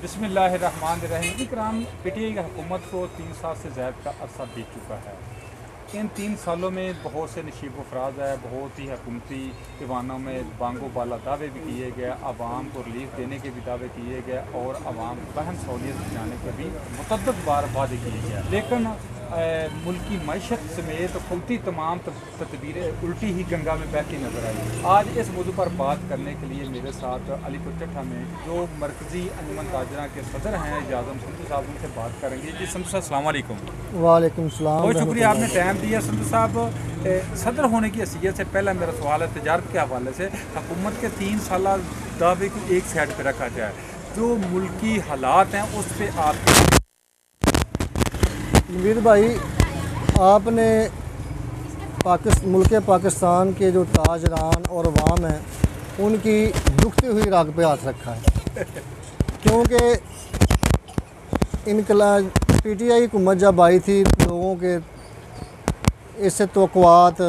बिस्मिल्लाहिर्रहमानिर्रहीम। इकराम पीटीआई की हुकूमत को 3 साल से ज़्यादा का अरसा बीत चुका है। इन 3 सालों में बहुत से नशीब अफराज है, बहुत ही हुकूमती ईवानों में बांगो बाला दावे भी किए गए, आवाम को रिलीफ देने के भी दावे किए गए और आवाम को बहन सहूलियत दिलाने के भी मुतअद्दिद बार वादे किए गए। लेकिन मुल्की मईशत समेत हुकूमती तमाम तदबीरें उल्टी ही गंगा में बहती नजर आई। आज इस मौजू पर बात करने के लिए मेरे साथ अलीपुर चट्ठा में जो मरकज़ी अंजुमन ताजरा के सदर हैं एजाज़म संधू साहब, उनसे बात करेंगे। जी संधू साहब अस्सलाम वालेकुम। वालेकुम सलाम। बहुत शुक्रिया आपने टाइम दिया। संधू साहब, सदर होने की हैसियत से पहला मेरा सवाल है तजारत के हवाले से। हुकूमत के 3 साल दावे को एक साइड पर रखा जाए, जो मुल्की हालात हैं उस पर आप वीर भाई, आपने मुल्क पाकिस्तान के जो ताजरान और अवाम हैं उनकी दुखती हुई राग पे हाथ रखा है। क्योंकि इनकलाब पीटीआई हुकूमत जब आई थी, लोगों के इससे तवक्कुआत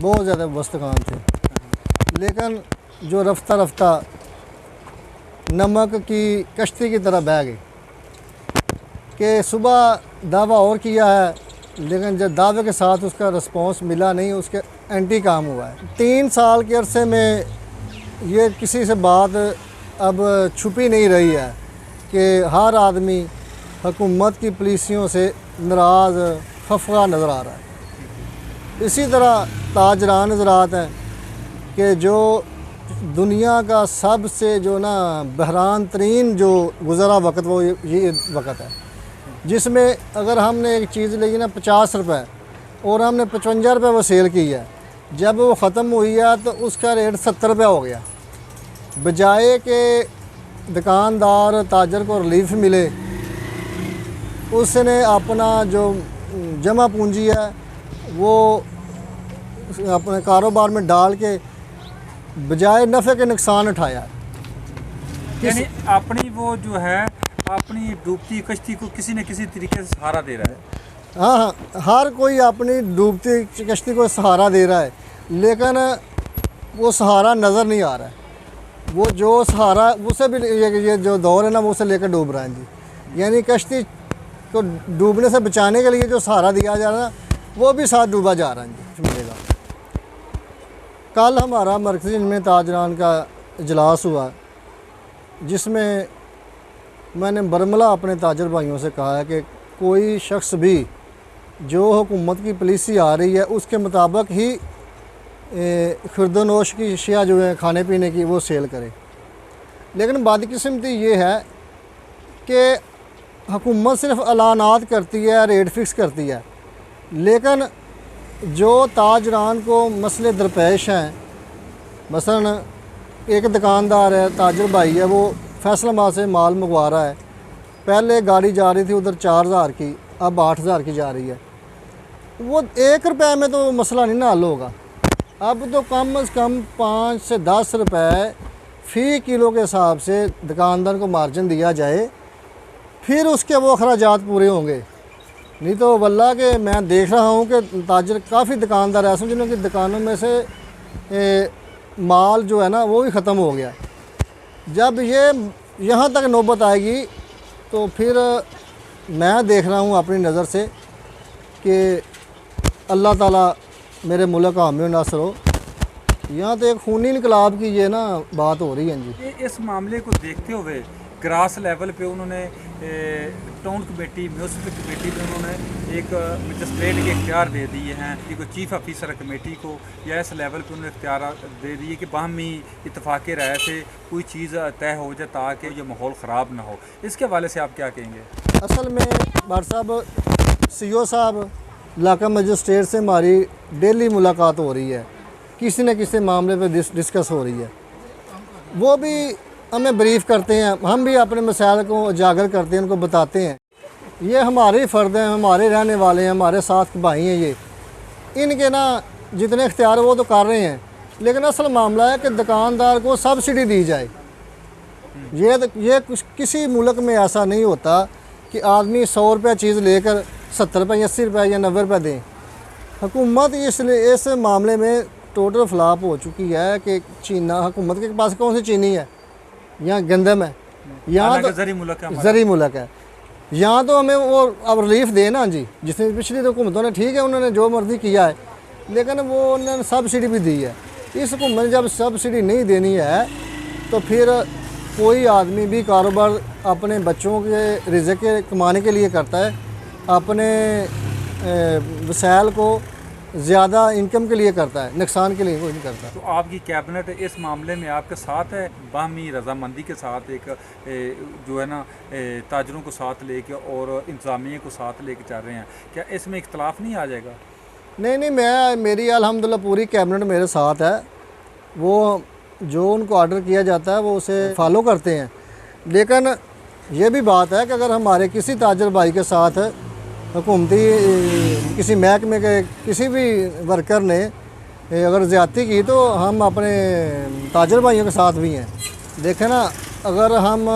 बहुत ज़्यादा बस्तकान थे, लेकिन जो रफ्ता रफ्ता नमक की कश्ती की तरह बह गई कि सुबह दावा और किया है, लेकिन जब दावे के साथ उसका रिस्पांस मिला नहीं, उसके एंटी काम हुआ है। 3 साल के अरसे में ये किसी से बात अब छुपी नहीं रही है कि हर आदमी हुकूमत की पॉलिसियों से नाराज़ खफा नज़र आ रहा है। इसी तरह ताजरान हज़रात हैं कि जो दुनिया का सबसे जो ना बहरान तरीन जो गुज़रा वक्त वो ये वक्त है, जिसमें अगर हमने एक चीज़ ली ना 50 रुपये और हमने 55 रुपये वो सेल की है, जब वो ख़त्म हुई है तो उसका रेट 70 रुपये हो गया। बजाय के दुकानदार ताजर को रिलीफ मिले, उसने अपना जो जमा पूंजी है वो अपने कारोबार में डाल के बजाय नफ़े के नुकसान उठाया। यानी अपनी वो जो है अपनी डूबती कश्ती को किसी न किसी तरीके से सहारा दे रहा है। हाँ, हर कोई अपनी डूबती कश्ती को सहारा दे रहा है, लेकिन वो सहारा नज़र नहीं आ रहा है। वो जो सहारा उसे भी ये जो दौर है ना, वो उसे लेकर डूब रहा है जी। यानी कश्ती को डूबने से बचाने के लिए जो सहारा दिया जा रहा है वो भी साथ डूबा जा रहा है जी। मिलेगा। कल हमारा मरकज़ी अंजुमन ताजरान का इजलास हुआ, जिसमें मैंने बरमला अपने ताजर भाइयों से कहा है कि कोई शख्स भी जो हुकूमत की पॉलिसी आ रही है उसके मुताबिक ही खुर्दनोश की अशिया जो है खाने पीने की वो सेल करे। लेकिन बदकिस्मती ये है कि हुकूमत सिर्फ ऐलानात करती है, रेट फिक्स करती है, लेकिन जो ताजरान को मसले दरपेश हैं, मसलन एक दुकानदार है, ताजर भाई है, वो फैसलाबाद से माल मंगवा रहा है। पहले गाड़ी जा रही थी उधर 4000 की, अब 8000 की जा रही है। वो 1 रुपये में तो मसला नहीं ना हल होगा। अब तो कम से कम 5 से 10 रुपये फ़ी किलो के हिसाब से दुकानदार को मार्जिन दिया जाए, फिर उसके वो अखराजात पूरे होंगे। नहीं तो वल्लाह के मैं देख रहा हूँ कि ताजर काफ़ी दुकानदार ऐसे जिनकी दुकानों में से माल जो है ना वो भी ख़त्म हो गया। जब ये यहाँ तक नौबत आएगी तो फिर मैं देख रहा हूँ अपनी नज़र से कि अल्लाह ताला मेरे मुल्क का हामी नासर हो। यहाँ तो एक खूनी इनकलाब की ये ना बात हो रही है जी। इस मामले को देखते हुए ग्रास लेवल पे उन्होंने टाउन कमेटी, म्यूनसिपल कमेटी में उन्होंने एक मजिस्ट्रेट के इख्तियार दे दिए हैं कि कोई चीफ ऑफिसर कमेटी को या इस लेवल पे उन्होंने इख्तियार दे दिए कि बाहमी इत्तफाक़ राय से कोई चीज़ तय हो जाए ताकि ये माहौल ख़राब ना हो। इसके हवाले से आप क्या कहेंगे? असल में बार साहब, CO साहब, इलाका मजिस्ट्रेट से हमारी डेली मुलाकात हो रही है, किसी न किसी मामले पे डिस्कस हो रही है। वो भी हमें ब्रीफ़ करते हैं, हम भी अपने मसाइल को उजागर करते हैं, उनको बताते हैं। ये हमारे फ़र्द हैं, हमारे रहने वाले हैं, हमारे साथ भाई हैं। ये इनके ना जितने इख्तियार वो तो कर रहे हैं, लेकिन असल मामला है कि दुकानदार को सब्सिडी दी जाए। ये कुछ किसी मुल्क में ऐसा नहीं होता कि आदमी 100 रुपये चीज़ लेकर 70 रुपये, 80 रुपये या 90 रुपये दें। हुकूमत इसलिए इस मामले में टोटल फ्लॉप हो चुकी है कि चीना, हुकूमत के पास कौन सी चीनी है, यहाँ गंदम है। इसमें? यहाँ हालांकि तो ज़री मुल्क है हमारा। ज़री मुल्क है, यहाँ तो हमें वो अब रिलीफ दे ना जी, जिसने पिछली तो हुकूमतों ने ठीक है उन्होंने जो मर्जी किया है, लेकिन वो उन्होंने सब्सिडी भी दी है। इस हुकूमत ने जब सब्सिडी नहीं देनी है तो फिर कोई आदमी भी कारोबार अपने बच्चों के रिज़्क़ के कमाने के लिए करता है, अपने वसाइल को ज़्यादा इनकम के लिए करता है, नुकसान के लिए कोई नहीं करता। तो आपकी कैबिनेट इस मामले में आपके साथ है, बाहमी रजामंदी के साथ एक जो है ना ताजरों को साथ लेके और इंतज़ामिया को साथ लेके चल रहे हैं, क्या इसमें इख्तलाफ नहीं आ जाएगा? नहीं, मेरी अल्हम्दुलिल्लाह पूरी कैबिनेट मेरे साथ है। वो जो उनको ऑर्डर किया जाता है वो उसे फॉलो करते हैं। लेकिन ये भी बात है कि अगर हमारे किसी ताजर भाई के साथ हुकूमती किसी महकमे के किसी भी वर्कर ने अगर ज़्यादती की तो हम अपने ताजर भाइयों के साथ भी हैं। देखें ना, अगर हम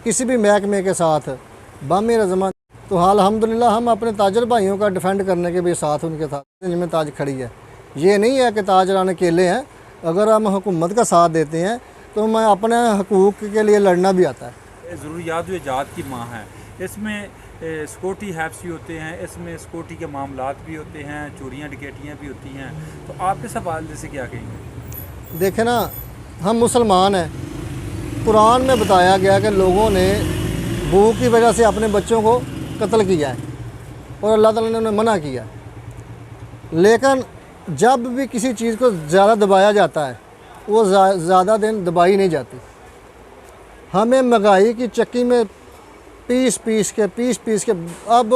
किसी भी महकमे के साथ बामी रजमंद तो अल्हम्दुलिल्लाह हम अपने ताजर भाइयों का डिफेंड करने के भी साथ उनके साथ जिनमें ताज खड़ी है। ये नहीं है कि ताजरान अकेले हैं, अगर हम हुकूमत का साथ देते हैं तो हमें अपने हकूक़ के लिए लड़ना भी आता है। ज़रूरियात जात की माँ है, इसमें सिक्योरिटी हैप्स भी होते हैं, इसमें सिक्योरिटी के मामलात भी होते हैं, चोरियाँ डकैतियाँ भी होती हैं, तो आप इस हवाले से क्या कहेंगे? देखें ना, हम मुसलमान हैं, कुरान में बताया गया कि लोगों ने भूख की वजह से अपने बच्चों को कत्ल किया है और अल्लाह ताला ने उन्हें मना किया। लेकिन जब भी किसी चीज़ को ज़्यादा दबाया जाता है वो ज़्यादा दिन दबाई नहीं जाती। हमें महंगाई की चक्की में पीस पीस के अब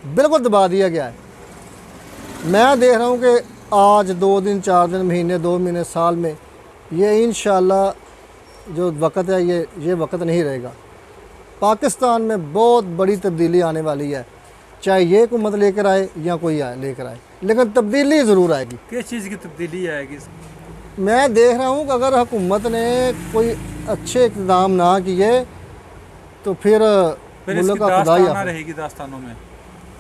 बिल्कुल दबा दिया गया है। मैं देख रहा हूँ कि आज 2 दिन 4 दिन महीने 2 महीने साल में ये इंशाअल्लाह जो वक्त है ये वक्त नहीं रहेगा। पाकिस्तान में बहुत बड़ी तब्दीली आने वाली है, चाहे ये हुकूमत लेकर आए या कोई लेकर आए, लेकिन तब्दीली ज़रूर आएगी। किस चीज़ की तब्दीली आएगी? मैं देख रहा हूँ कि अगर हुकूमत ने कोई अच्छे इक़दाम ना किए तो फिर मुल्क का खुदा रहेगी दास्तानों में।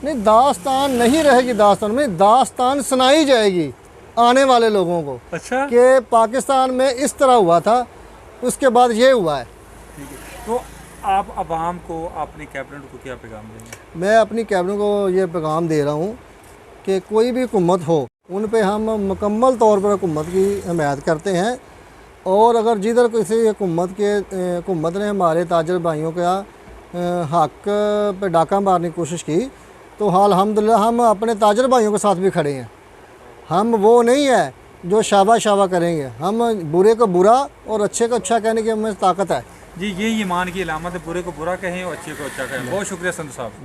नहीं, दास्तान नहीं रहेगी, दास्तान में दास्तान सुनाई जाएगी आने वाले लोगों को। अच्छा, कि पाकिस्तान में इस तरह हुआ था, उसके बाद ये हुआ है। ठीक है, तो आप अवाम को, अपनी कैबिनेट को क्या पैगाम देंगे? मैं अपनी कैबिनेट को ये पैगाम दे रहा हूँ कि कोई भी हुकूमत हो उन पे हम मुकम्मल तौर पर हुकूमत की हिमायत करते हैं, और अगर जिधर किसी हुकूमत ने हमारे ताजर भाइयों का हक पे डाका मारने की कोशिश की तो अल्हम्दुलिल्लाह हम अपने ताजर भाइयों के साथ भी खड़े हैं। हम वो नहीं है जो शाबा करेंगे, हम बुरे को बुरा और अच्छे को अच्छा कहने की हमें ताकत है। जी, ये ईमान की अलामत है, बुरे को बुरा कहें और अच्छे को अच्छा कहें। बहुत शुक्रिया संधू साहब।